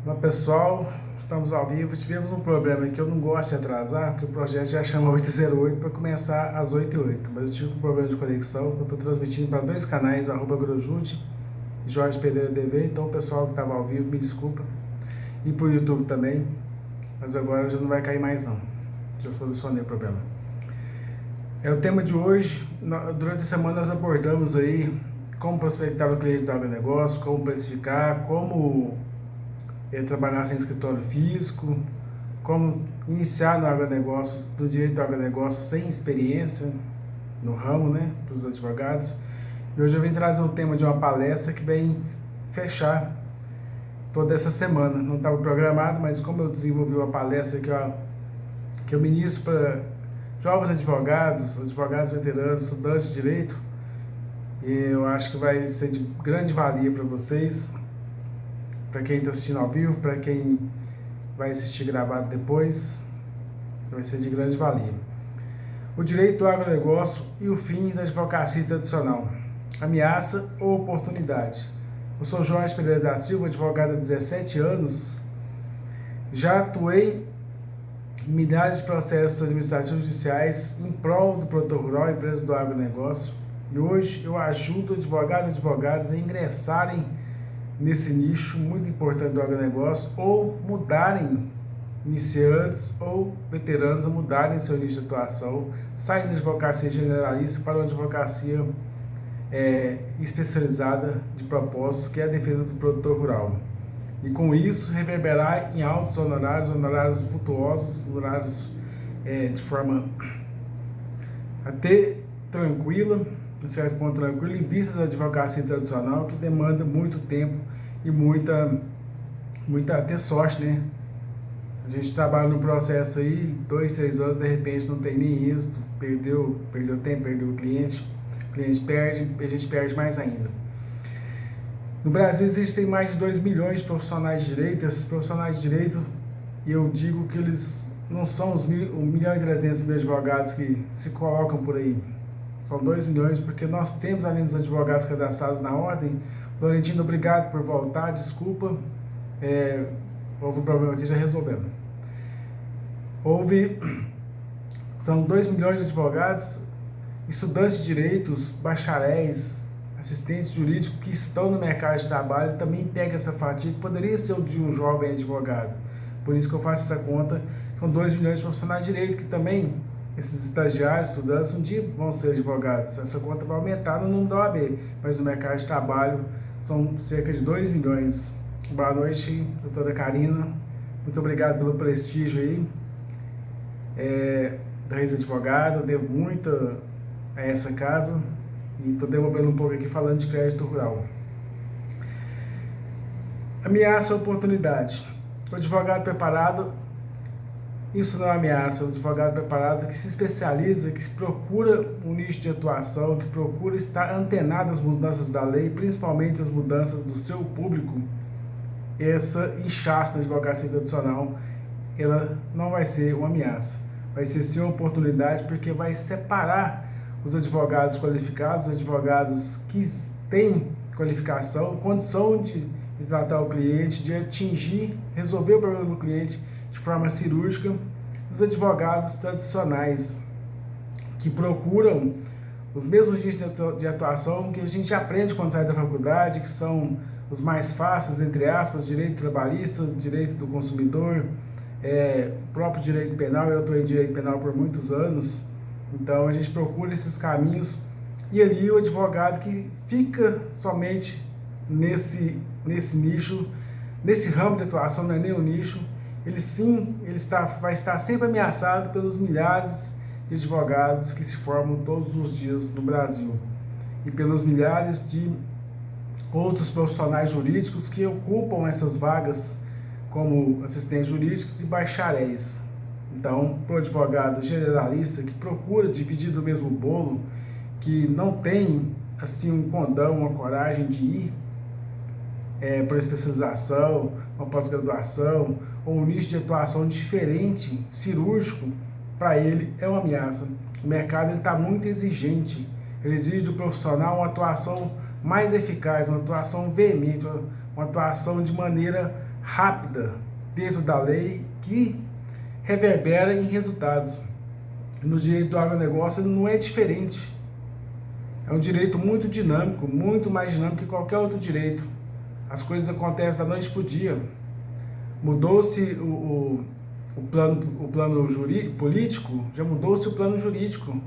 Olá pessoal, estamos ao vivo. Tivemos um problema aqui, eu não gosto de atrasar, porque o projeto já chama 808 para começar às 8h08, mas eu tive um problema de conexão. Eu estou transmitindo para dois canais, @Grojude e Jorge Pereira TV, então o pessoal que estava ao vivo, me desculpa, e para o YouTube também, mas agora já não vai cair mais não, já solucionei o problema. É o tema de hoje. Durante a semana nós abordamos aí como prospectar o cliente do agronegócio, como precificar, como trabalhar sem escritório físico, como iniciar no agronegócio, no direito do agronegócio sem experiência no ramo, né, para os advogados. E hoje eu vim trazer um tema de uma palestra que vem fechar toda essa semana. Não estava programado, mas como eu desenvolvi uma palestra que eu ministro para jovens advogados, advogados veteranos, estudantes de direito, e eu acho que vai ser de grande valia para vocês, para quem está assistindo ao vivo, para quem vai assistir gravado depois, vai ser de grande valia. O direito do agronegócio e o fim da advocacia tradicional. Ameaça ou oportunidade? Eu sou Jorge Pereira da Silva, advogado há 17 anos. Já atuei em milhares de processos administrativos judiciais em prol do produtor rural e empresas do agronegócio. E hoje eu ajudo advogados e advogadas a ingressarem nesse nicho muito importante do agronegócio, ou mudarem, iniciantes ou veteranos, a mudarem seu nicho de atuação, saindo da advocacia generalista para uma advocacia especializada de propósitos, que é a defesa do produtor rural. E com isso reverberar em altos honorários, honorários vultuosos, honorários de forma até tranquila, em certo ponto tranquilo, em vista da advocacia tradicional, que demanda muito tempo e muita até sorte, né? A gente trabalha no processo aí, 2, 3 anos, de repente não tem nem êxito, perdeu tempo, perdeu o cliente perde, a gente perde mais ainda. No Brasil existem mais de 2 milhões de profissionais de direito. Esses profissionais de direito, eu digo que eles não são os 1.300.000 advogados que se colocam por aí. São 2 milhões, porque nós temos, além dos advogados cadastrados na ordem. Florentino, obrigado por voltar, desculpa, houve um problema aqui, já resolvemos. São 2 milhões de advogados, estudantes de direitos, bacharéis, assistentes jurídicos que estão no mercado de trabalho, também pega essa fatia, que poderia ser o de um jovem advogado. Por isso que eu faço essa conta. São 2 milhões de profissionais de direito que também, esses estagiários, estudantes, um dia vão ser advogados. Essa conta vai aumentar no número da OAB, mas no mercado de trabalho são cerca de 2 milhões. Boa noite, doutora Karina. Muito obrigado pelo prestígio aí. Da Reis Advogado, eu devo muito a essa casa e estou devolvendo um pouco aqui falando de crédito rural. Ameaça ou oportunidade? O advogado preparado, isso não é ameaça. O advogado preparado que se especializa, que procura um nicho de atuação, que procura estar antenado às mudanças da lei, principalmente as mudanças do seu público. Essa inchaço da advocacia tradicional, ela não vai ser uma ameaça, vai ser sim uma oportunidade, porque vai separar os advogados qualificados, os advogados que têm qualificação, condição de tratar o cliente, de atingir, resolver o problema do cliente de forma cirúrgica, dos advogados tradicionais, que procuram os mesmos nichos de atuação que a gente aprende quando sai da faculdade, que são os mais fáceis, entre aspas: direito trabalhista, direito do consumidor, próprio direito penal. Eu estou em direito penal por muitos anos, então a gente procura esses caminhos, e ali o advogado que fica somente nesse nicho, nesse ramo de atuação, não é nem o nicho, vai estar sempre ameaçado pelos milhares de advogados que se formam todos os dias no Brasil, e pelos milhares de outros profissionais jurídicos que ocupam essas vagas como assistentes jurídicos e bacharéis. Então, para o advogado generalista que procura dividir do mesmo bolo, que não tem assim um condão, uma coragem de ir para especialização, uma pós-graduação ou um nicho de atuação diferente, cirúrgico, para ele é uma ameaça. O mercado está muito exigente, ele exige do profissional uma atuação mais eficaz, uma atuação veemente, uma atuação de maneira rápida dentro da lei que reverbera em resultados. No direito do agronegócio não é diferente. É um direito muito dinâmico, muito mais dinâmico que qualquer outro direito. As coisas acontecem da noite para o dia. Mudou-se o plano jurídico, político, já mudou-se o plano jurídico.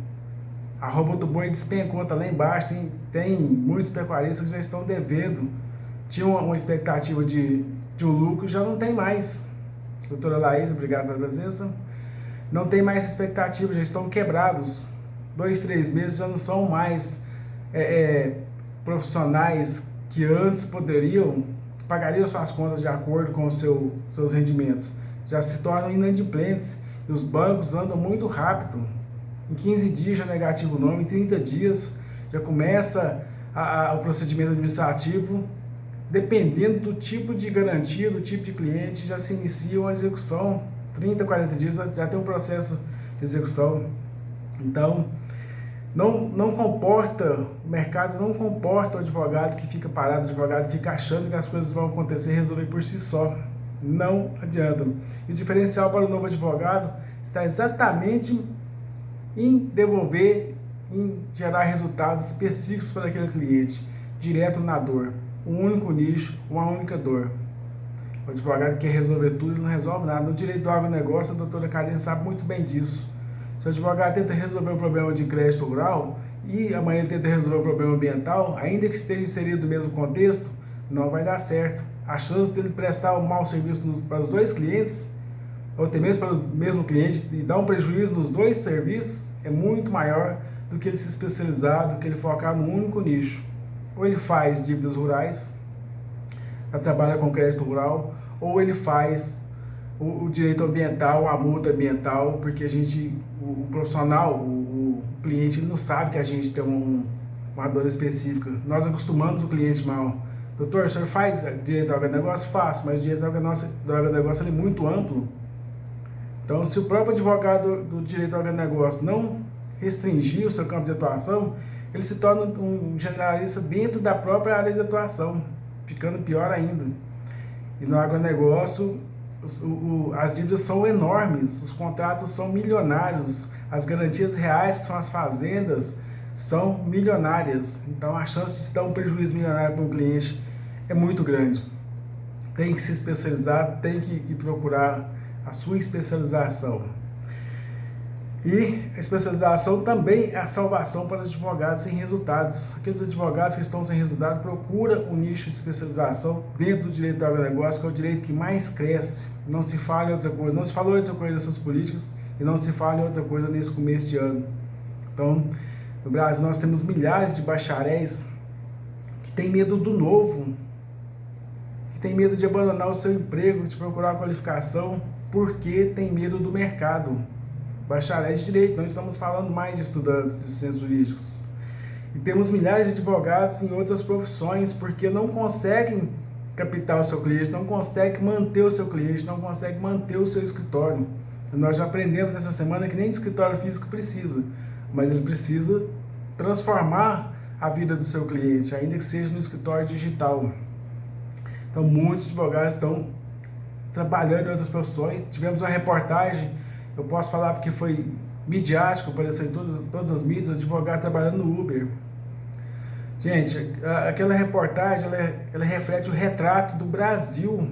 A arroba do boi despencou, tá lá embaixo. Tem muitos pecuaristas que já estão devendo. Tinham uma expectativa de um lucro, já não tem mais. Doutora Laís, obrigado pela presença. Não tem mais expectativa, já estão quebrados. 2, 3 meses já não são mais profissionais que antes pagariam suas contas de acordo com os seus rendimentos. Já se tornam inadimplentes e os bancos andam muito rápido. Em 15 dias já negativo o nome, em 30 dias já começa o procedimento administrativo. Dependendo do tipo de garantia, do tipo de cliente, já se inicia uma execução. 30, 40 dias já tem um processo de execução. Então, o mercado não comporta o advogado que fica parado, o advogado que fica achando que as coisas vão acontecer e resolver por si só. Não adianta. E o diferencial para o novo advogado está exatamente em devolver, em gerar resultados específicos para aquele cliente, direto na dor. Um único nicho, uma única dor. O advogado que quer resolver tudo, ele não resolve nada. No direito do agronegócio, a doutora Karine sabe muito bem disso. Se o advogado tenta resolver o problema de crédito rural e amanhã ele tenta resolver o problema ambiental, ainda que esteja inserido no mesmo contexto, não vai dar certo. A chance dele prestar um mau serviço para os dois clientes, ou até mesmo para o mesmo cliente, e dar um prejuízo nos dois serviços, é muito maior do que ele se especializar, do que ele focar num único nicho. Ou ele faz dívidas rurais, trabalha com crédito rural, ou ele faz o direito ambiental, a multa ambiental, porque o profissional, o cliente, ele não sabe que a gente tem uma dor específica. Nós acostumamos o cliente mal. Doutor, o senhor faz direito do agronegócio? Faço, mas o direito do agronegócio é muito amplo. Então, se o próprio advogado do direito do agronegócio não restringir o seu campo de atuação, ele se torna um generalista dentro da própria área de atuação, ficando pior ainda. E no agronegócio, as dívidas são enormes, os contratos são milionários, as garantias reais, que são as fazendas, são milionárias. Então, a chance de se dar um prejuízo milionário para um cliente é muito grande. Tem que se especializar, tem que procurar a sua especialização. E a especialização também é a salvação para os advogados sem resultados. Aqueles advogados que estão sem resultados, procura um nicho de especialização dentro do direito do agronegócio, que é o direito que mais cresce. Não se fala em outra coisa, não se falou em outra coisa dessas políticas e não se fala em outra coisa nesse começo de ano. Então, no Brasil nós temos milhares de bacharéis que têm medo do novo, que têm medo de abandonar o seu emprego, de procurar qualificação, porque tem medo do mercado. Bacharéis de direito, nós estamos falando mais de estudantes de ciências jurídicas. E temos milhares de advogados em outras profissões porque não conseguem captar o seu cliente, não conseguem manter o seu cliente, não conseguem manter o seu escritório. E nós já aprendemos nessa semana que nem de escritório físico precisa, mas ele precisa transformar a vida do seu cliente, ainda que seja no escritório digital. Então, muitos advogados estão trabalhando em outras profissões. Tivemos uma reportagem, eu posso falar porque foi midiático, apareceu em todas as mídias, advogado trabalhando no Uber. Gente, aquela reportagem, ela reflete o retrato do Brasil,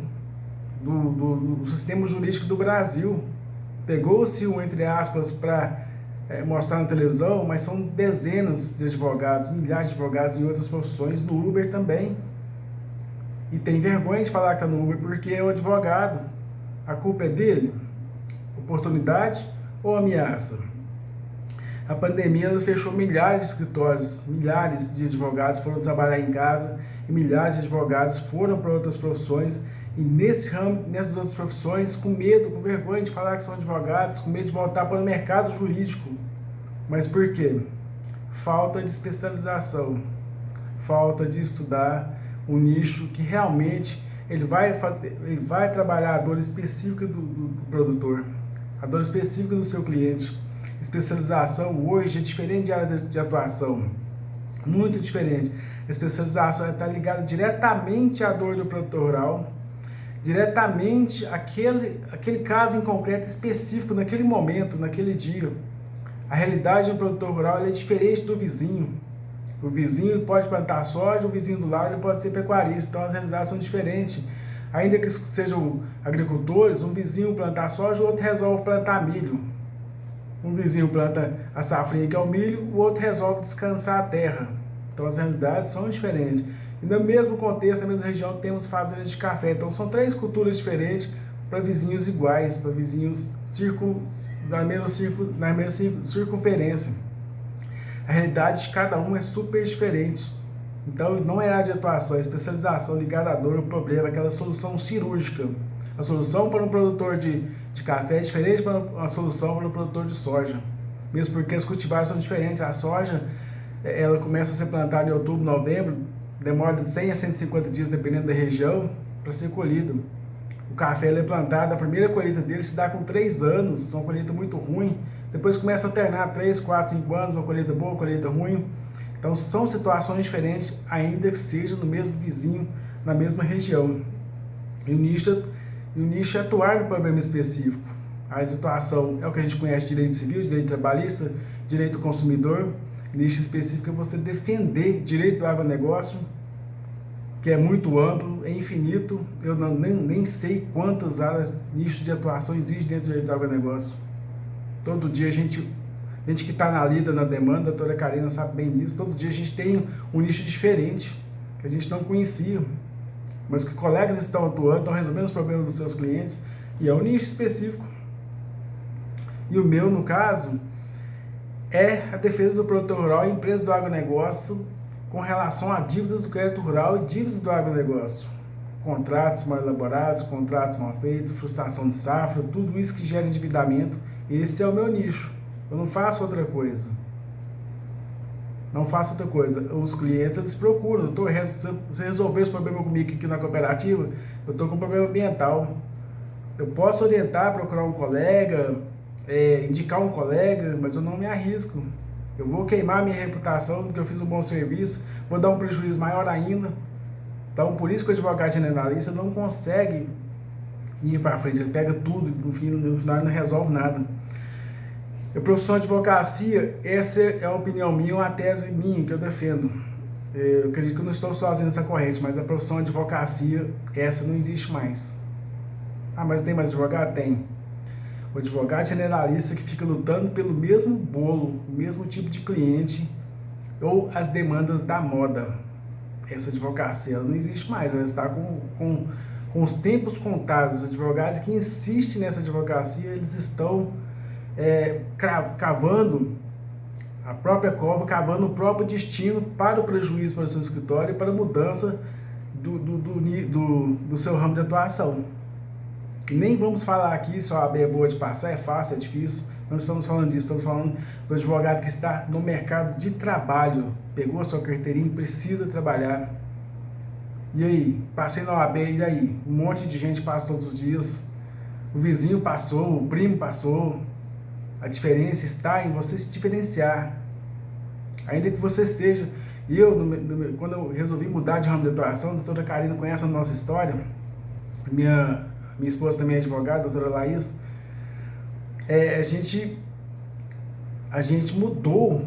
do sistema jurídico do Brasil. Pegou-se um, entre aspas, para mostrar na televisão, mas são dezenas de advogados, milhares de advogados em outras profissões, no Uber também. E tem vergonha de falar que está no Uber porque é o advogado. A culpa é dele? Oportunidade ou ameaça? A pandemia fechou milhares de escritórios, milhares de advogados foram trabalhar em casa e milhares de advogados foram para outras profissões e nessas outras profissões com medo, com vergonha de falar que são advogados, com medo de voltar para o mercado jurídico. Mas por quê? Falta de especialização, falta de estudar um nicho que realmente ele vai trabalhar a dor específica do produtor, a dor específica do seu cliente. Especialização hoje é diferente de área de atuação, muito diferente. A especialização está ligada diretamente à dor do produtor rural diretamente aquele caso em concreto específico, naquele momento, naquele dia. A realidade do produtor rural é diferente do vizinho. O vizinho pode plantar soja, o vizinho do lado ele pode ser pecuarista, então as realidades são diferentes. Ainda que sejam agricultores, um vizinho planta soja, o outro resolve plantar milho. Um vizinho planta a safrinha que é o milho, o outro resolve descansar a terra. Então as realidades são diferentes. E no mesmo contexto, na mesma região, temos fazendas de café. Então são 3 culturas diferentes para vizinhos iguais, para vizinhos na mesma circunferência. A realidade de cada um é super diferente. Então não é área de atuação, é especialização ligada à dor, o problema, aquela solução cirúrgica. A solução para um produtor de café é diferente para uma solução para um produtor de soja. Mesmo porque os cultivares são diferentes. A soja, ela começa a ser plantada em outubro, novembro, demora de 100 a 150 dias, dependendo da região, para ser colhido. O café ele é plantado, a primeira colheita dele se dá com 3 anos, uma colheita muito ruim. Depois começa a alternar 3, 4, 5 anos, uma colheita boa, uma colheita ruim. Então são situações diferentes, ainda que seja no mesmo vizinho, na mesma região. E o nicho é atuar no problema específico. A área de atuação é o que a gente conhece de direito civil, direito trabalhista, direito do consumidor. Nicho específico é você defender direito do agronegócio, que é muito amplo, é infinito. Eu nem sei quantas áreas, nichos de atuação existem dentro do direito do agronegócio. Todo dia a gente que está na lida, na demanda, a doutora Karina sabe bem disso, todo dia a gente tem um nicho diferente, que a gente não conhecia, mas que colegas estão atuando, estão resolvendo os problemas dos seus clientes, e é um nicho específico. E o meu, no caso, é a defesa do produtor rural e empresa do agronegócio com relação a dívidas do crédito rural e dívidas do agronegócio. Contratos mal elaborados, contratos mal feitos, frustração de safra, tudo isso que gera endividamento, esse é o meu nicho. Eu não faço outra coisa. Não faço outra coisa. Os clientes, eles procuram. Doutor, você resolveu esse problema comigo aqui na cooperativa? Eu estou com um problema ambiental. Eu posso orientar, procurar um colega, indicar um colega, mas eu não me arrisco. Eu vou queimar minha reputação porque eu fiz um bom serviço, vou dar um prejuízo maior ainda. Então, por isso que o advogado generalista não consegue ir para frente. Ele pega tudo e no final ele não resolve nada. A profissão de advocacia, essa é a opinião minha, uma tese minha que eu defendo. Eu acredito que eu não estou sozinho nessa corrente, mas a profissão de advocacia, essa não existe mais. Ah, mas tem mais advogado? Tem. O advogado generalista que fica lutando pelo mesmo bolo, o mesmo tipo de cliente ou as demandas da moda. Essa advocacia ela não existe mais, ela está com os tempos contados. Os advogados que insistem nessa advocacia, eles estão cavando a própria cova, cavando o próprio destino para o prejuízo para o seu escritório e para a mudança do seu ramo de atuação. E nem vamos falar aqui se a OAB é boa de passar, é fácil, é difícil. Não estamos falando disso, estamos falando do advogado que está no mercado de trabalho, pegou a sua carteirinha e precisa trabalhar. E aí, passei na OAB, e aí? Um monte de gente passa todos os dias, o vizinho passou, o primo passou. A diferença está em você se diferenciar. Ainda que você seja... quando eu resolvi mudar de ramo de atuação, a doutora Karina conhece a nossa história, minha esposa também é advogada, a doutora Laís, a gente mudou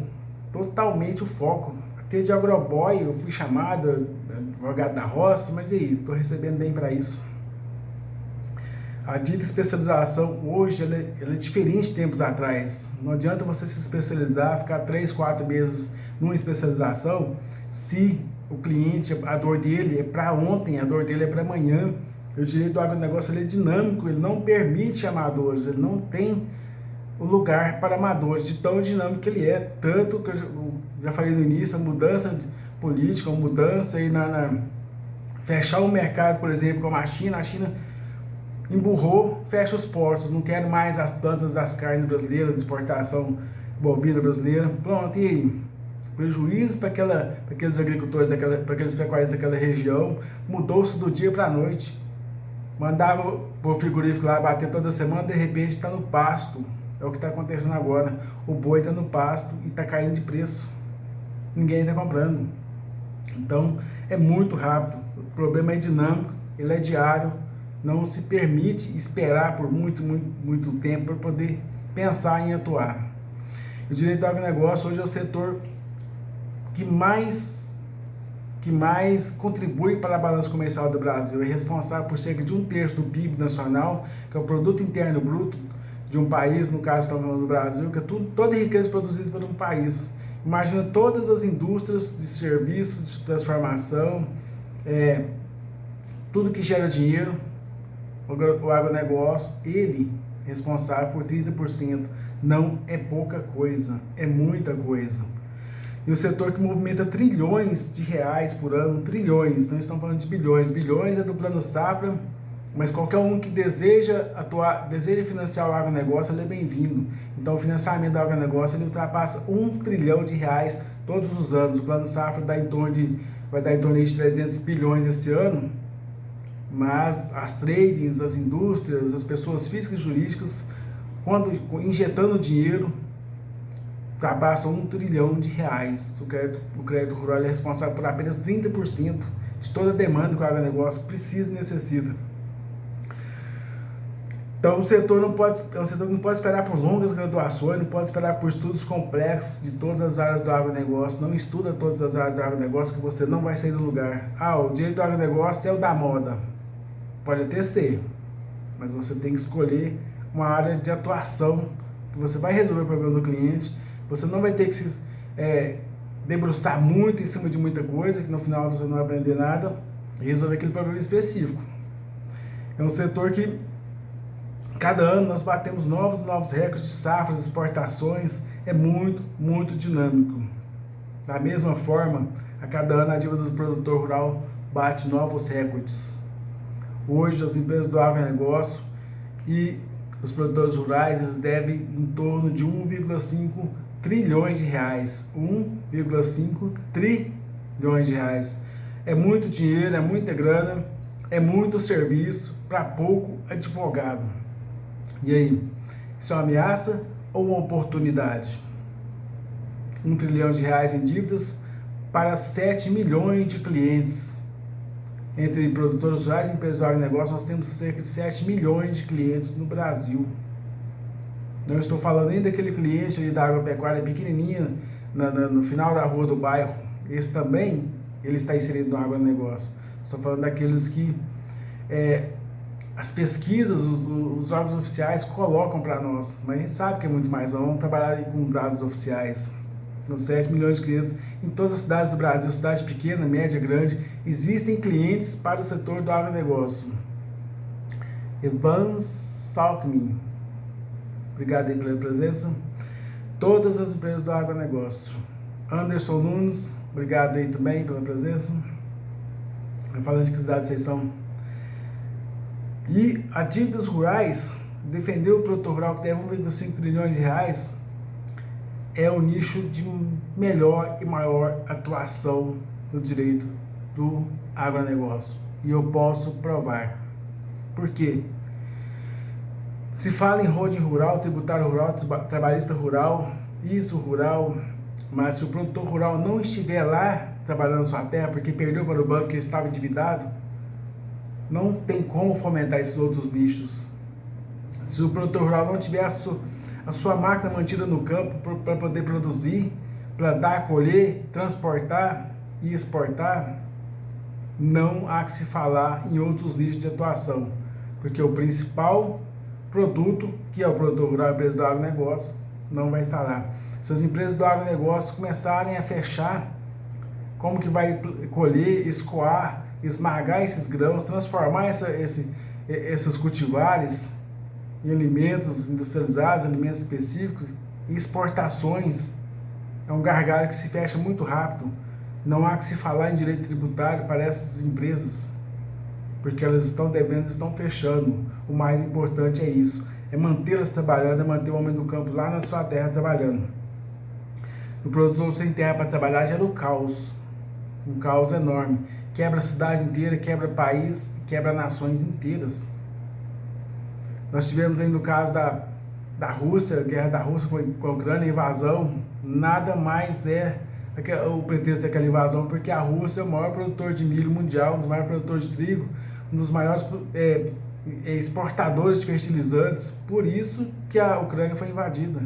totalmente o foco. Até de agroboy, eu fui chamada, advogado da roça, mas e aí, estou recebendo bem para isso. A dita especialização hoje ela é diferente de tempos atrás. Não adianta você se especializar, ficar 3, 4 meses numa especialização, se o cliente, a dor dele é para ontem, a dor dele é para amanhã. O direito do agronegócio ele é dinâmico, ele não permite amadores, ele não tem o lugar para amadores, de tão dinâmico que ele é. Tanto que eu já falei no início, a mudança política, a mudança aí fechar o mercado, por exemplo, como a China emburrou, fecha os portos, não quero mais as plantas das carnes brasileiras, de exportação bovina brasileira. Pronto, e aí? Prejuízo para aqueles agricultores, para aqueles pecuaristas daquela região, mudou-se do dia para a noite. Mandava o frigorífico lá bater toda semana, de repente está no pasto. É o que está acontecendo agora. O boi está no pasto e está caindo de preço. Ninguém está comprando. Então, é muito rápido. O problema é dinâmico, ele é diário. não se permite esperar por muito tempo para poder pensar em atuar. O direito do agronegócio hoje é o setor que mais contribui para a balança comercial do Brasil. É responsável por cerca de 1/3 do PIB nacional, que é o Produto Interno Bruto de um país, no caso estamos falando do Brasil, que é toda a riqueza produzida por um país. Imagina todas as indústrias de serviços, de transformação, tudo que gera dinheiro, o agronegócio, ele é responsável por 30%. Não é pouca coisa, é muita coisa. E o setor que movimenta trilhões de reais por ano, trilhões, não estamos falando de bilhões. Bilhões é do Plano Safra, mas qualquer um que deseja financiar o agronegócio, ele é bem-vindo. Então o financiamento do agronegócio ele ultrapassa 1 trilhão de reais todos os anos. O Plano Safra vai dar em torno de 300 bilhões esse ano, mas as tradings, as indústrias, as pessoas físicas e jurídicas, quando injetando dinheiro, ultrapassa 1 trilhão de reais. O crédito rural é responsável por apenas 30% de toda a demanda que o agronegócio precisa e necessita. Então o setor não pode esperar por longas graduações, não pode esperar por estudos complexos de todas as áreas do agronegócio. Não estuda todas as áreas do agronegócio que você não vai sair do lugar. O direito do agronegócio é o da moda. Pode até ser, mas você tem que escolher uma área de atuação que você vai resolver o problema do cliente. Você não vai ter que se debruçar muito em cima de muita coisa, que no final você não vai aprender nada, e resolver aquele problema específico. É um setor que, cada ano, nós batemos novos recordes de safras, exportações, é muito dinâmico. Da mesma forma, a cada ano a dívida do produtor rural bate novos recordes. Hoje, as empresas do agronegócio e os produtores rurais, eles devem em torno de 1,5 trilhões de reais. 1,5 trilhões de reais. É muito dinheiro, é muita grana, é muito serviço para pouco advogado. E aí, isso é uma ameaça ou uma oportunidade? 1 trilhão de reais em dívidas para 7 milhões de clientes. Entre produtores rurais e empresas do agronegócio, nós temos cerca de 7 milhões de clientes no Brasil. Não estou falando nem daquele cliente ali da agropecuária pequenininha, no final da rua do bairro. Esse também, ele está inserido no agronegócio. Estou falando daqueles que as pesquisas, os órgãos oficiais colocam para nós, mas a gente sabe que é muito mais. Vamos trabalhar com dados oficiais. São 7 milhões de clientes em todas as cidades do Brasil, cidade pequena, média, grande. Existem clientes para o setor do agronegócio. Evan Salkmin, obrigado aí pela presença. Todas as empresas do agronegócio. Anderson Nunes, obrigado aí também pela presença. Falando de que cidade vocês são. E a dívidas rurais, defender o produtor rural que deve 1,5 trilhões de reais, é o nicho de melhor e maior atuação no direito do agronegócio. E eu posso provar. Por quê? Se fala em holding rural, tributário rural, trabalhista rural, isso rural, mas se o produtor rural não estiver lá trabalhando sua terra porque perdeu para o banco que estava endividado, não tem como fomentar esses outros nichos. Se o produtor rural não tiver a sua máquina mantida no campo para poder produzir, plantar, colher, transportar e exportar, não há que se falar em outros nichos de atuação, porque o principal produto, que é o produtor rural, a empresa do agronegócio, não vai estar lá. Se as empresas do agronegócio começarem a fechar, como que vai colher, escoar, esmagar esses grãos, transformar esses cultivares em alimentos industrializados, alimentos específicos, e exportações, é um gargalo que se fecha muito rápido. Não há que se falar em direito tributário para essas empresas, porque elas estão devendo, estão fechando. O mais importante é isso, é mantê-las trabalhando, é manter o homem do campo lá na sua terra trabalhando. O produtor sem terra para trabalhar gera um caos enorme, quebra a cidade inteira, quebra o país, quebra nações inteiras. Nós tivemos aí no caso da Rússia, guerra da Rússia com a Ucrânia, invasão, nada mais é o pretexto daquela invasão, porque a Rússia é o maior produtor de milho mundial, um dos maiores produtores de trigo, um dos maiores exportadores de fertilizantes. Por isso que a Ucrânia foi invadida.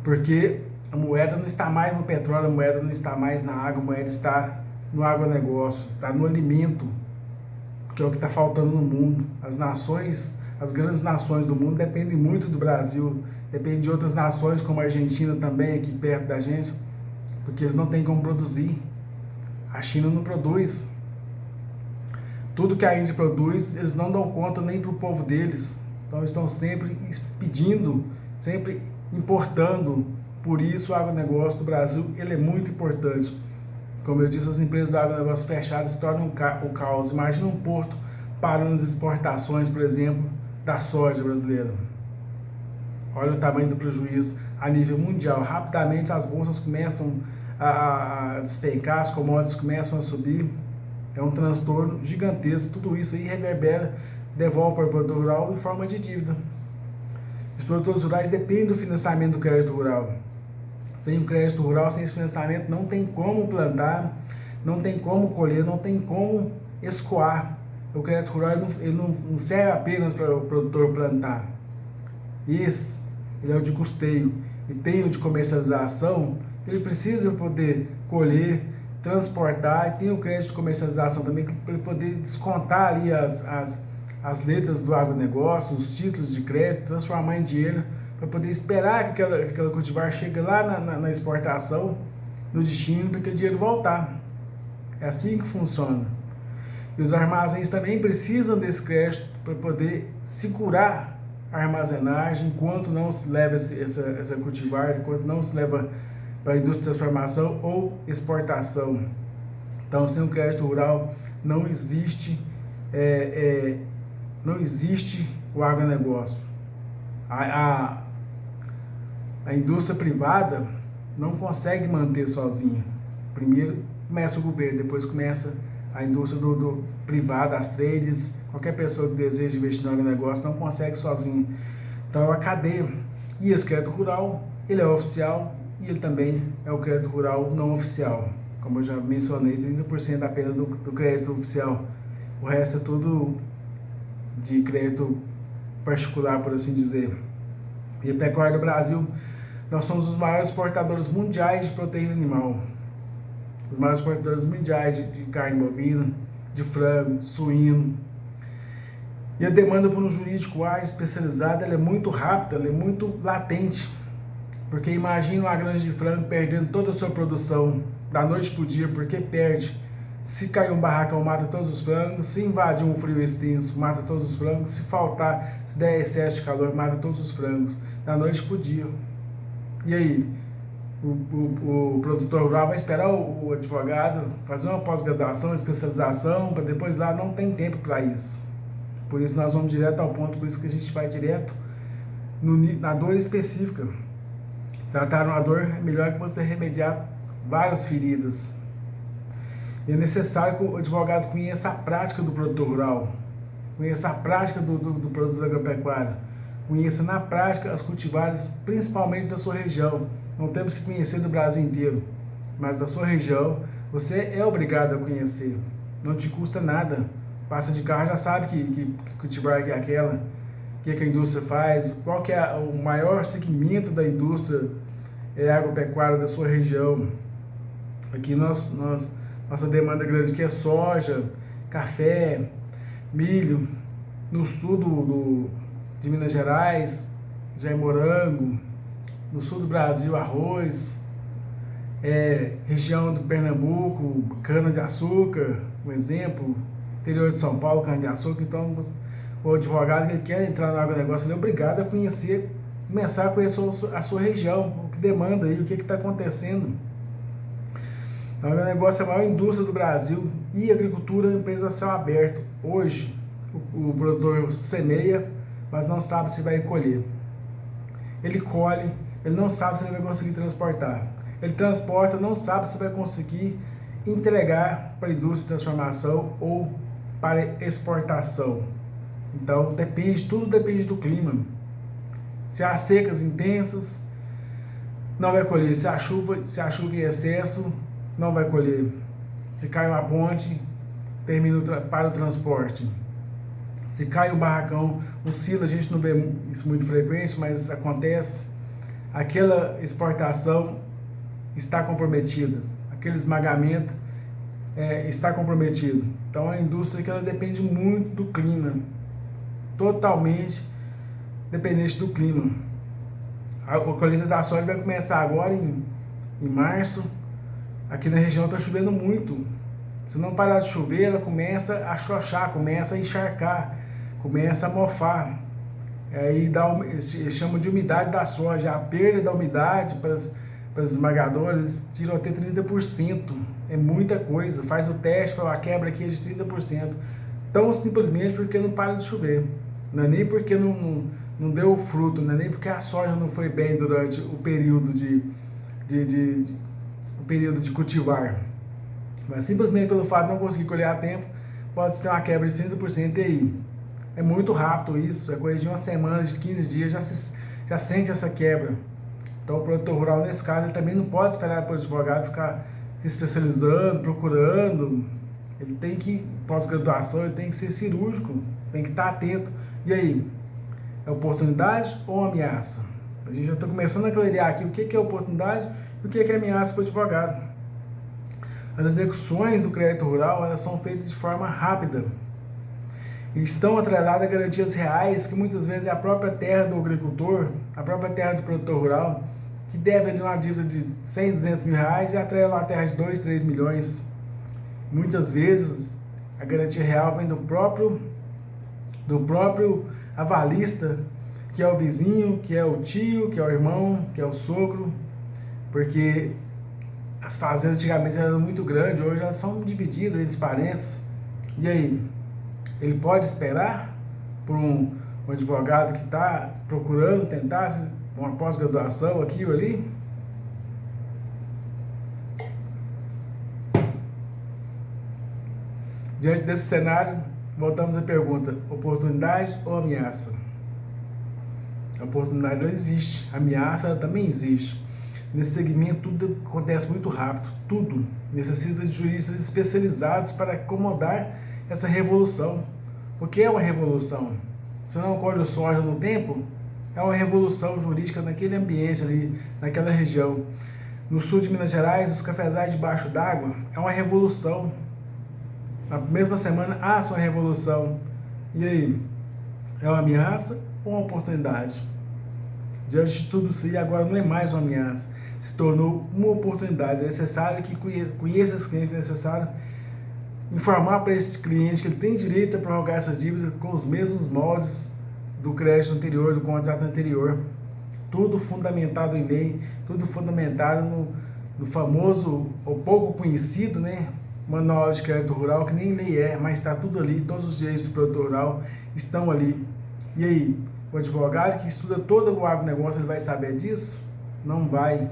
Porque a moeda não está mais no petróleo, a moeda não está mais na água, a moeda está no agronegócio, está no alimento, que é o que está faltando no mundo. As nações, as grandes nações do mundo dependem muito do Brasil, dependem de outras nações como a Argentina também, aqui perto da gente, porque eles não têm como produzir. A China não produz. Tudo que a Índia produz, eles não dão conta nem para o povo deles. Então estão sempre pedindo, sempre importando. Por isso o agronegócio do Brasil ele é muito importante. Como eu disse, as empresas do agronegócio fechadas se tornam o caos. Imagina um porto parando as exportações, por exemplo, da soja brasileira. Olha o tamanho do prejuízo a nível mundial. Rapidamente as bolsas começam a despencar, as commodities começam a subir. É um transtorno gigantesco. Tudo isso aí reverbera, devolve para o produtor rural em forma de dívida. Os produtores rurais dependem do financiamento do crédito rural. Sem o crédito rural, sem esse financiamento, não tem como plantar, não tem como colher, não tem como escoar. O crédito rural ele não serve apenas para o produtor plantar. Esse ele é o de custeio. E tem o de comercialização, ele precisa poder colher, transportar, e tem o crédito de comercialização também, para ele poder descontar ali as letras do agronegócio, os títulos de crédito, transformar em dinheiro, para poder esperar que aquela cultivar chegue lá na exportação, no destino, para aquele dinheiro voltar. É assim que funciona. E os armazéns também precisam desse crédito para poder segurar a armazenagem enquanto não se leva essa cultivar, enquanto não se leva para a indústria de transformação ou exportação. Então, sem o crédito rural, não existe o agronegócio. A indústria privada não consegue manter sozinha. Primeiro começa o governo, depois começa a indústria privada, as trades, qualquer pessoa que deseja investir no agronegócio não consegue sozinha. Então é uma cadeia. E esse crédito rural, ele é oficial e ele também é o crédito rural não oficial. Como eu já mencionei, 30% apenas do crédito oficial. O resto é tudo de crédito particular, por assim dizer. E a pecuária do Brasil, nós somos os maiores exportadores mundiais de proteína animal. Os maiores exportadores mundiais de carne bovina, de frango, suíno. E a demanda por um jurídico ágil especializado ela é muito rápida, ela é muito latente. Porque imagina uma granja de frango perdendo toda a sua produção da noite para o dia, porque perde. Se cair um barracão, mata todos os frangos. Se invadir um frio extenso, mata todos os frangos. Se faltar, se der excesso de calor, mata todos os frangos da noite para o dia. E aí? O produtor rural vai esperar o advogado fazer uma pós-graduação, especialização, para depois lá não tem tempo para isso. Por isso nós vamos direto ao ponto, por isso que a gente vai direto na dor específica. Tratar uma dor é melhor que você remediar várias feridas. E é necessário que o advogado conheça a prática do produtor rural, conheça a prática do produto agropecuário, conheça na prática as cultivares, principalmente da sua região. Não temos que conhecer do Brasil inteiro, mas da sua região você é obrigado a conhecer. Não te custa nada. Passa de carro, já sabe que cultivar é aquela, o que a indústria faz, qual que é o maior segmento da indústria agropecuária da sua região. Aqui nossa demanda grande aqui é soja, café, milho. No sul de Minas Gerais já é morango. No sul do Brasil, arroz. Região do Pernambuco, cana-de-açúcar, um exemplo. Interior de São Paulo, cana-de-açúcar. Então, o advogado que quer entrar no agronegócio, ele é obrigado a conhecer, começar a conhecer a sua região, o que demanda aí, o que está acontecendo. O agronegócio é a maior indústria do Brasil e a agricultura é uma empresa a céu aberto. Hoje, o produtor semeia, mas não sabe se vai colher. Ele colhe, ele não sabe se ele vai conseguir transportar. Ele transporta, não sabe se vai conseguir entregar para a indústria de transformação ou para exportação. Então, tudo depende do clima. Se há secas intensas, não vai colher. Se há chuva em excesso, não vai colher. Se cai uma ponte, termina para o transporte. Se cai o barracão, oscila, a gente não vê isso muito frequente, mas acontece. Aquela exportação está comprometida, aquele esmagamento está comprometido. Então a indústria que ela depende muito do clima, totalmente dependente do clima. A colheita da soja vai começar agora em março. Aqui na região está chovendo muito. Se não parar de chover, ela começa a chochar, começa a encharcar, começa a mofar. Aí chama de umidade da soja. A perda da umidade para os esmagadores tiram até 30%. É muita coisa. Faz o teste, a quebra aqui é de 30%. Tão simplesmente porque não para de chover. Não é nem porque não deu fruto, não é nem porque a soja não foi bem durante o período de cultivar. Mas simplesmente pelo fato de não conseguir colher a tempo, pode ter uma quebra de 30% aí. É muito rápido isso, é coisa de uma semana, de 15 dias, já sente essa quebra. Então o produtor rural, nesse caso, ele também não pode esperar para o advogado ficar se especializando, procurando. Ele tem que, pós-graduação, ele tem que ser cirúrgico, tem que estar atento. E aí, é oportunidade ou ameaça? A gente já está começando a clarear aqui o que é oportunidade e o que é ameaça para o advogado. As execuções do crédito rural, elas são feitas de forma rápida. E estão atreladas a garantias reais, que muitas vezes é a própria terra do agricultor, a própria terra do produtor rural, que deve ali uma dívida de 100, 200 mil reais e atrela uma terra de 2, 3 milhões. Muitas vezes, a garantia real vem do próprio avalista, que é o vizinho, que é o tio, que é o irmão, que é o sogro, porque as fazendas antigamente eram muito grandes, hoje elas são divididas entre parentes. E aí, ele pode esperar por um advogado que está procurando tentar uma pós-graduação aqui ou ali? Diante desse cenário, voltamos à pergunta: oportunidade ou ameaça? A oportunidade não existe, a ameaça ela também existe. Nesse segmento tudo acontece muito rápido, tudo necessita de juristas especializados para acomodar essa revolução. O que é uma revolução? Se não colhe o soja no tempo, é uma revolução jurídica naquele ambiente ali, naquela região. No sul de Minas Gerais, os cafezais debaixo d'água é uma revolução. Na mesma semana, sua revolução. E aí? É uma ameaça ou uma oportunidade? Diante de tudo isso, agora não é mais uma ameaça, se tornou uma oportunidade. É necessário que conheça esse cliente, é necessário informar para esse cliente que ele tem direito a prorrogar essas dívidas com os mesmos moldes do crédito anterior, do contrato anterior. Tudo fundamentado em lei, tudo fundamentado no famoso, ou pouco conhecido, Manual de Crédito Rural, que nem lei é, mas está tudo ali, todos os direitos do produtor rural estão ali. E aí, o advogado que estuda todo o agronegócio, ele vai saber disso? Não vai.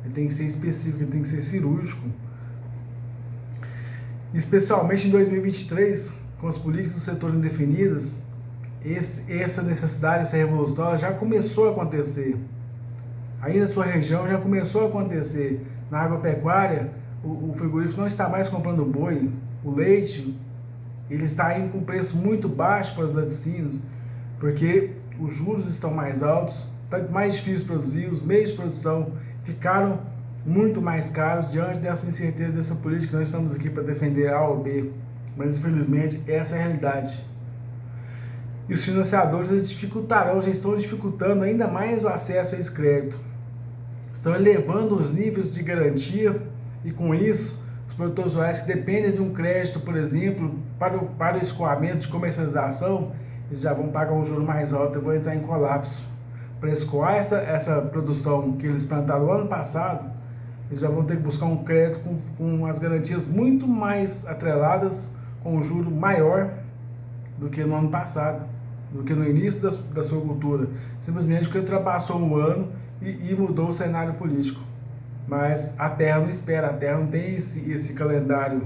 Ele tem que ser específico, ele tem que ser cirúrgico. Especialmente em 2023, com as políticas do setor indefinidas, essa necessidade, essa revolução já começou a acontecer. Aí na sua região já começou a acontecer. Na agropecuária, o frigorífico não está mais comprando boi. O leite, ele está indo com preço muito baixo para os laticínios, porque os juros estão mais altos, está mais difícil produzir, os meios de produção ficaram muito mais caros diante dessa incerteza, dessa política. Nós estamos aqui para defender A ou B, mas infelizmente essa é a realidade. E os financiadores eles dificultarão, já estão dificultando ainda mais o acesso a esse crédito. Estão elevando os níveis de garantia e com isso, os produtores rurais que dependem de um crédito, por exemplo, para o escoamento de comercialização, eles já vão pagar um juro mais alto e vão entrar em colapso. Para escoar essa produção que eles plantaram ano passado, eles já vão ter que buscar um crédito com as garantias muito mais atreladas, com um juro maior do que no ano passado, do que no início da sua cultura, simplesmente porque ultrapassou um ano e mudou o cenário político. Mas a Terra não espera, a Terra não tem esse calendário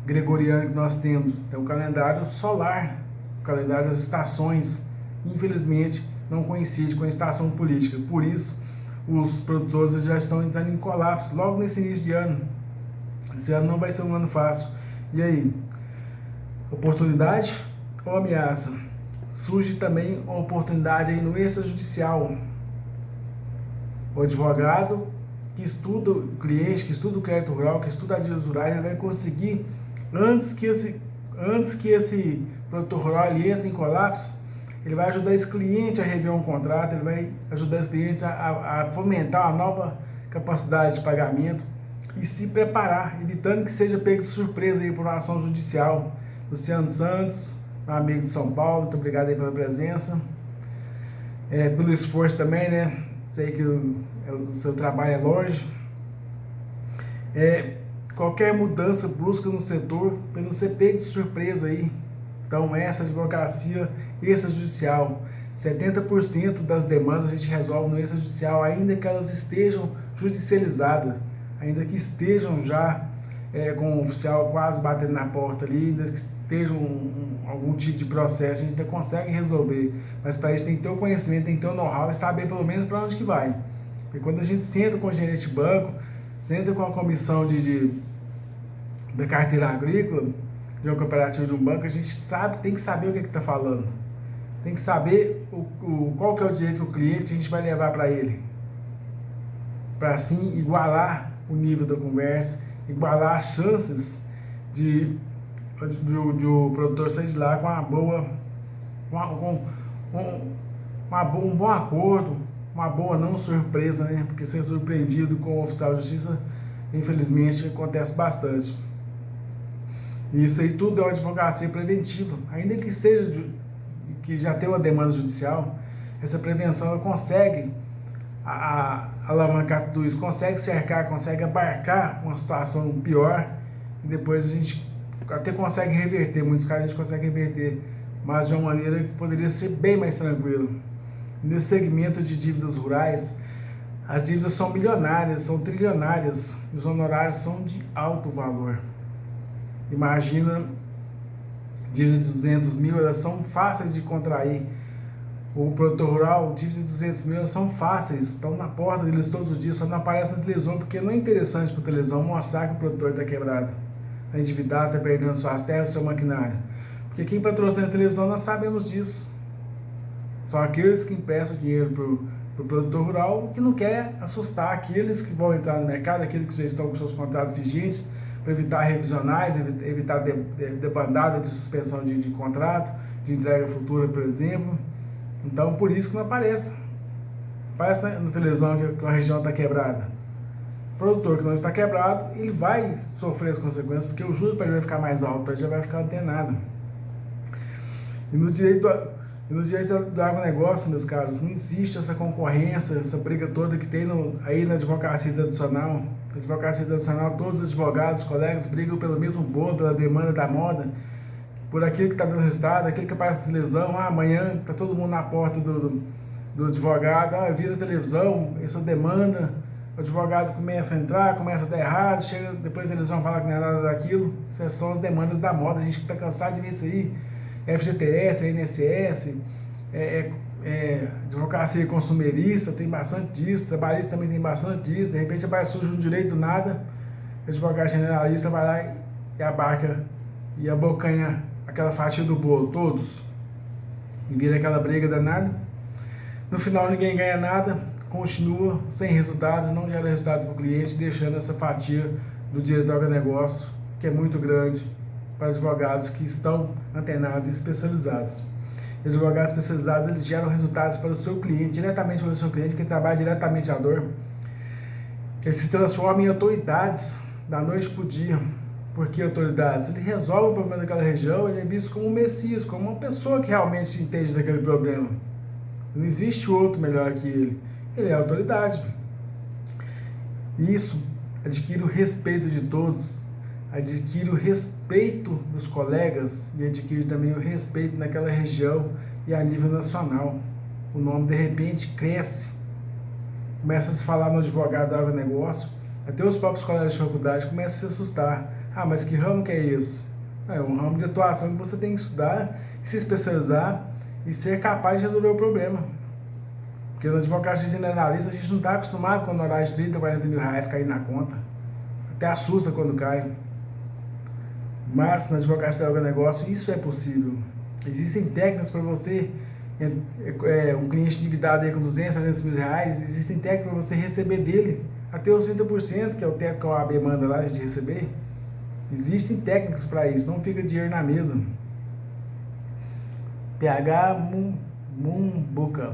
gregoriano que nós temos, é o calendário solar, o calendário das estações. Infelizmente não coincide com a estação política, por isso os produtores já estão entrando em colapso logo nesse início de ano. Esse ano não vai ser um ano fácil. E aí, oportunidade ou ameaça, surge também uma oportunidade aí no extrajudicial. O advogado que estuda o cliente, que estuda o crédito rural, que estuda as dívidas rurais, ele vai conseguir, antes que esse produtor rural ele entre em colapso, ele vai ajudar esse cliente a rever um contrato, ele vai ajudar esse cliente a fomentar uma nova capacidade de pagamento e se preparar, evitando que seja pego de surpresa aí por uma ação judicial. Luciano Santos, meu amigo de São Paulo, muito obrigado aí pela presença, pelo esforço também, né? Sei que o seu trabalho é longe. Qualquer mudança brusca no setor, para não ser pego de surpresa aí. Então, essa advocacia extrajudicial, 70% das demandas a gente resolve no extrajudicial, ainda que elas estejam judicializadas, ainda que estejam já com o oficial quase batendo na porta ali, ainda que estejam algum tipo de processo, a gente ainda consegue resolver. Mas para isso tem que ter o conhecimento, tem que ter o know-how e saber pelo menos para onde que vai. Porque quando a gente senta com o gerente de banco, senta com a comissão da carteira agrícola, de uma cooperativa de um banco, a gente tem que saber o que está falando. Tem que saber qual que é o direito do cliente que a gente vai levar para ele. Para assim igualar o nível da conversa, igualar as chances de o produtor sair de lá com um bom acordo, uma boa não surpresa, né? Porque ser surpreendido com o oficial de justiça, infelizmente, acontece bastante. E isso aí tudo é uma advocacia preventiva. Ainda que seja que já tem uma demanda judicial, essa prevenção ela consegue alavancar tudo isso, consegue cercar, consegue abarcar uma situação pior e depois a gente até consegue reverter. Muitos casos a gente consegue reverter, mas de uma maneira que poderia ser bem mais tranquilo. Nesse segmento de dívidas rurais, as dívidas são milionárias, são trilionárias, os honorários são de alto valor. Imagina, dívidas de 200 mil, elas são fáceis de contrair. O produtor rural, dívidas de 200 mil, elas são fáceis, estão na porta deles todos os dias, só não aparece na televisão, porque não é interessante para a televisão mostrar que o produtor está quebrado, está endividado, está perdendo suas terras, seu maquinário. Porque quem patrocina a televisão, nós sabemos disso. São aqueles que emprestam dinheiro para o produtor rural, que não quer assustar aqueles que vão entrar no mercado, aqueles que já estão com seus contratos vigentes, para evitar revisionais, evitar debandada de suspensão de contrato, de entrega futura, por exemplo. Então, por isso que não aparece. Aparece na televisão que a região está quebrada. O produtor que não está quebrado, ele vai sofrer as consequências, porque o juro para ele vai ficar mais alto, ele já vai ficar antenado. E no direito do agronegócio, meus caros, não existe essa concorrência, essa briga toda que tem aí na advocacia tradicional. Na advocacia tradicional, todos os advogados, colegas, brigam pelo mesmo bolo, pela demanda da moda, por aquilo que está dando resultado, aquilo que aparece na televisão. Amanhã está todo mundo na porta do advogado, vira a televisão, essa demanda, o advogado começa a entrar, começa a dar errado, chega, depois eles vão falar que não é nada daquilo. Essas são as demandas da moda, a gente está cansado de ver isso aí. FGTS, INSS, advocacia consumerista, tem bastante disso, trabalhista também tem bastante disso. De repente surge um direito do nada, o advogado generalista vai lá e abarca e abocanha aquela fatia do bolo, todos, e vira aquela briga danada. No final ninguém ganha nada, continua sem resultados, não gera resultado para o cliente, deixando essa fatia do direito do agronegócio, que é muito grande, para advogados que estão antenados e especializados. Os advogados especializados, eles geram resultados para o seu cliente, diretamente para o seu cliente, que trabalha diretamente a dor. Eles se transformam em autoridades da noite para o dia. Por que autoridades? Ele resolve o problema daquela região, ele é visto como um messias, como uma pessoa que realmente entende daquele problema. Não existe outro melhor que ele. Ele é a autoridade. E isso adquire o respeito de todos, adquire o respeito dos colegas e adquire também o respeito naquela região e a nível nacional. O nome de repente cresce, começa a se falar no advogado do agronegócio, até os próprios colegas de faculdade começam a se assustar. Mas que ramo que é esse? É um ramo de atuação que você tem que estudar, se especializar e ser capaz de resolver o problema. Porque na advocacia generalista a gente não está acostumado com honorários de 30, 40 mil reais cair na conta. Até assusta quando cai. Mas na advocacia do agronegócio isso é possível. Existem técnicas para você, um cliente endividado aí com 200, 300 mil reais, existem técnicas para você receber dele até os 30%, que é o teto que a OAB manda lá a gente receber. Existem técnicas para isso, não fica dinheiro na mesa. PH Mumbuca.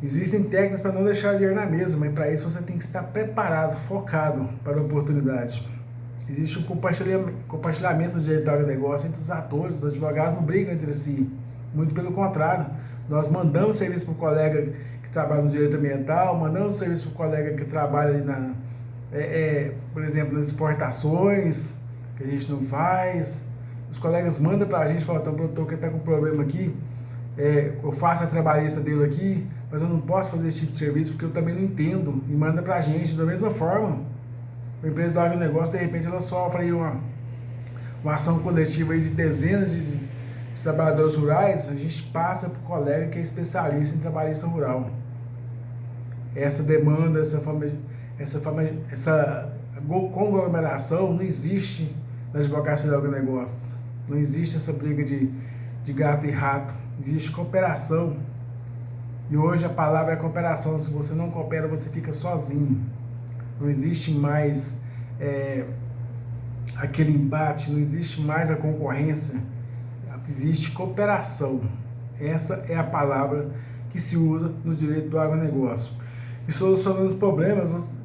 Existem técnicas para não deixar dinheiro na mesa, mas para isso você tem que estar preparado, focado para a oportunidade. Existe um compartilhamento do direito do agronegócio entre os atores, os advogados não brigam entre si. Muito pelo contrário, nós mandamos serviço para o colega que trabalha no direito ambiental, mandamos serviço para o colega que trabalha por exemplo, nas exportações, que a gente não faz. Os colegas mandam para a gente, falam, então o produtor que está com problema aqui, eu faço a trabalhista dele aqui, mas eu não posso fazer esse tipo de serviço porque eu também não entendo, e manda para a gente da mesma forma. A empresa do agronegócio, de repente, ela sofre aí uma ação coletiva aí de dezenas de trabalhadores rurais, a gente passa para o colega que é especialista em trabalhista rural. Essa demanda, essa conglomeração não existe na advocacia do agronegócio. Não existe essa briga de gato e rato. Existe cooperação. E hoje a palavra é cooperação. Se você não coopera, você fica sozinho. Não existe mais aquele embate, não existe mais a concorrência. Existe cooperação. Essa é a palavra que se usa no direito do agronegócio. E solucionando os problemas,